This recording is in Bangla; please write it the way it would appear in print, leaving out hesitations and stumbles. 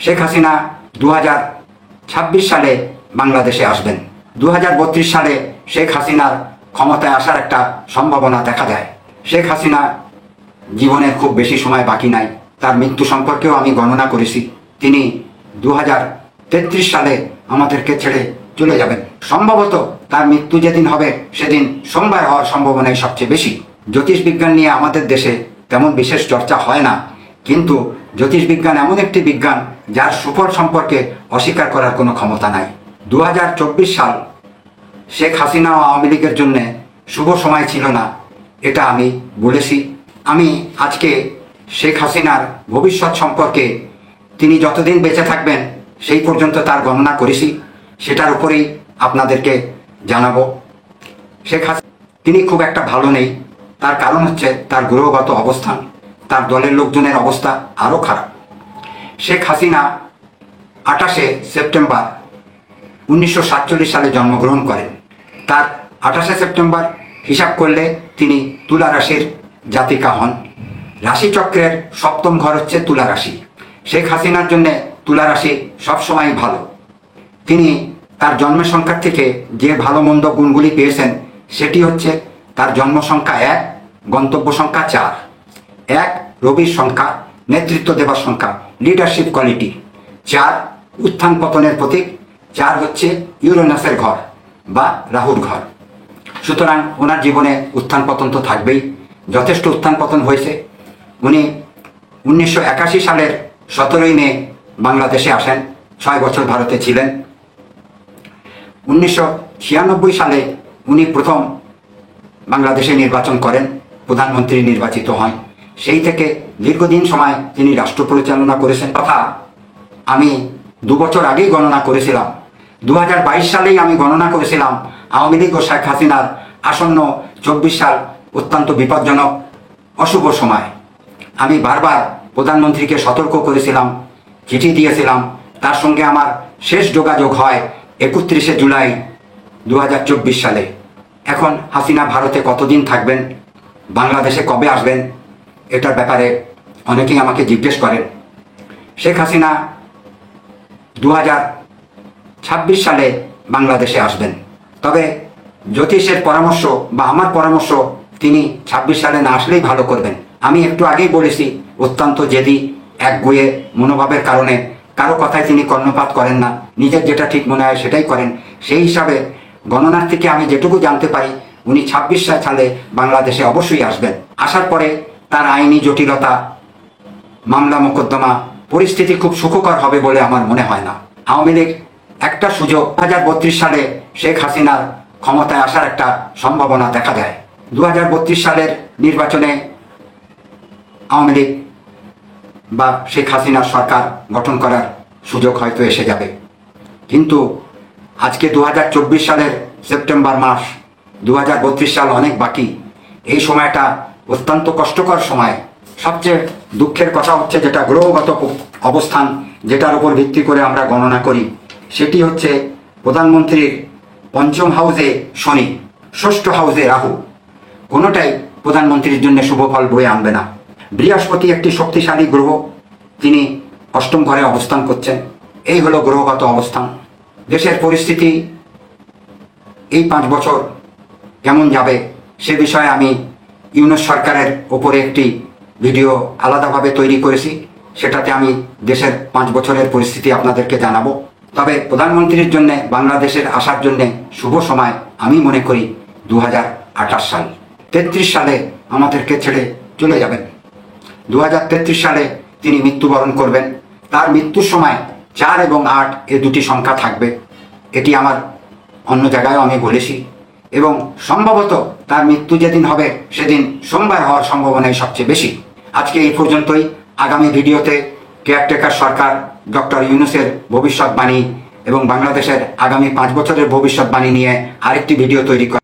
শেখ হাসিনা 2026 সালে বাংলাদেশে আসবেন। 2032 সালে শেখ হাসিনার ক্ষমতায় আসার একটা সম্ভাবনা দেখা যায়। শেখ হাসিনা জীবনের খুব বেশি সময় বাকি নাই। তার মৃত্যু সম্পর্কেও আমি গণনা করেছি। তিনি 2033 সালে আমাদেরকে ছেড়ে চলে যাবেন। সম্ভবত তার মৃত্যু যেদিন হবে সেদিন সোমবার হওয়ার সম্ভাবনাই সবচেয়ে বেশি। জ্যোতিষবিজ্ঞান নিয়ে আমাদের দেশে তেমন বিশেষ চর্চা হয় না, কিন্তু জ্যোতিষবিজ্ঞান এমন একটি বিজ্ঞান যার সুফল সম্পর্কে অস্বীকার করার কোনো ক্ষমতা নাই। 2024 সাল শেখ হাসিনা ও আওয়ামী লীগের জন্য শুভ সময় ছিল না, এটা আমি বলেছি। আমি আজকে শেখ হাসিনার ভবিষ্যৎ সম্পর্কে তিনি যতদিন বেঁচে থাকবেন সেই পর্যন্ত তার গণনা করেছি, সেটার উপরেই আপনাদেরকে জানাবো। শেখ হাসিনা তিনি খুব একটা ভালো নেই। তার কারণ হচ্ছে তার গ্রহগত অবস্থান। তার দলের লোকজনের অবস্থা আরও খারাপ। শেখ হাসিনা 28শে সেপ্টেম্বর 1947 সালে জন্মগ্রহণ করেন। তার 28শে সেপ্টেম্বর হিসাব করলে তিনি তুলা রাশির জাতিকা হন। রাশিচক্রের সপ্তম ঘর হচ্ছে তুলা রাশি। শেখ হাসিনার জন্য তুলা রাশি সবসময় ভালো। তিনি তার জন্মের সংখ্যার থেকে যে ভালো মন্দ গুণগুলি পেয়েছেন সেটি হচ্ছে তার জন্ম সংখ্যা 1, গন্তব্য সংখ্যা 4। 1 রবির সংখ্যা, নেতৃত্ব দেবার সংখ্যা, লিডারশিপ কোয়ালিটি। 4 উত্থান পতনের প্রতীক। 4 হচ্ছে ইউরেনাসের ঘর বা রাহুর ঘর। সুতরাং ওনার জীবনে উত্থান পতন তো থাকবেই। যথেষ্ট উত্থান পতন হয়েছে। উনি 1981 সালের 17ই মে বাংলাদেশে আসেন। 6 বছর ভারতে ছিলেন। 1996 সালে উনি প্রথম বাংলাদেশে নির্বাচন করেন, প্রধানমন্ত্রী নির্বাচিত হন। সেই থেকে দীর্ঘদিন সময় তিনি রাষ্ট্র পরিচালনা করেছেন। তথা আমি 2 বছর আগেই গণনা করেছিলাম। 2022 সালেই আমি গণনা করেছিলাম আওয়ামী লীগ ও শেখ হাসিনার আসন্ন 24 সাল অত্যন্ত বিপজ্জনক অশুভ সময়। আমি বারবার প্রধানমন্ত্রীকে সতর্ক করেছিলাম, চিঠি দিয়েছিলাম। তার সঙ্গে আমার শেষ যোগাযোগ হয় 31শে জুলাই 2024 সালে। এখন হাসিনা ভারতে কতদিন থাকবেন, বাংলাদেশে কবে আসবেন, এটার ব্যাপারে অনেকেই আমাকে জিজ্ঞেস করেন। শেখ হাসিনা 2026 সালে বাংলাদেশে আসবেন। তবে জ্যোতিষের পরামর্শ বা আমার পরামর্শ তিনি 26 সালে না আসলেই ভালো করবেন। আমি একটু আগেই বলেছি, অত্যন্ত জেদি, একগুঁয়ে মনোভাবের কারণে কারো কথায় তিনি কর্ণপাত করেন না। নিজের যেটা ঠিক মনে হয় সেটাই করেন। সেই হিসাবে গণনার থেকে আমি যেটুকু জানতে পারি উনি 26 সালে বাংলাদেশে অবশ্যই আসবেন। আসার পরে তার আইনি জটিলতা, মামলা মোকদ্দমা, পরিস্থিতি খুব সুখকর হবে বলে আমার মনে হয় না। আওয়ামী লীগ একটা সুযোগ, 2032 সালে শেখ হাসিনার ক্ষমতায় আসার একটা সম্ভাবনা দেখা যায়। 2032 সালের নির্বাচনে আওয়ামী লীগ বা শেখ হাসিনার সরকার গঠন করার সুযোগ হয়তো এসে যাবে। কিন্তু আজকে 2024 সালের সেপ্টেম্বর মাস, 2032 সাল অনেক বাকি। এই সময়টা অত্যন্ত কষ্টকর সময়। সবচেয়ে দুঃখের কথা হচ্ছে যেটা গ্রহগত অবস্থান, যেটার উপর ভিত্তি করে আমরা গণনা করি, সেটি হচ্ছে প্রধানমন্ত্রীর পঞ্চম হাউসে শনি, ষষ্ঠ হাউসে রাহু। কোনোটাই প্রধানমন্ত্রীর জন্য শুভ ফল বয়ে আনবে না। বৃহস্পতি একটি শক্তিশালী গ্রহ, তিনি অষ্টম ঘরে অবস্থান করছেন। এই হলো গ্রহগত অবস্থান। দেশের পরিস্থিতি এই 5 বছর কেমন যাবে সে বিষয়ে আমি ইউনূস সরকারের ওপরে একটি ভিডিও আলাদাভাবে তৈরি করেছি। সেটাতে আমি দেশের 5 বছরের পরিস্থিতি আপনাদেরকে জানাবো। তবে প্রধানমন্ত্রীর জন্য বাংলাদেশের আসার জন্য শুভ সময় আমি মনে করি 2028 সাল। 33 সালে আমাদেরকে ছেড়ে চলে যাবেন। 2033 সালে তিনি মৃত্যুবরণ করবেন। তার মৃত্যুর সময় 4 এবং 8 এ দুটি সংখ্যা থাকবে। এটি আমার অন্য জায়গায়ও আমি বলেছি। এবং সম্ভবত তার মৃত্যু যেদিন হবে সেদিন সোমবার হওয়ার সম্ভাবনাই সবচেয়ে বেশি। আজকে এই পর্যন্তই। আগামী ভিডিওতে কেয়ারটেকার সরকার, ডক্টর ইউনূসের ভবিষ্যৎবাণী এবং বাংলাদেশের আগামী 5 বছরের ভবিষ্যৎবাণী নিয়ে আরেকটি ভিডিও তৈরি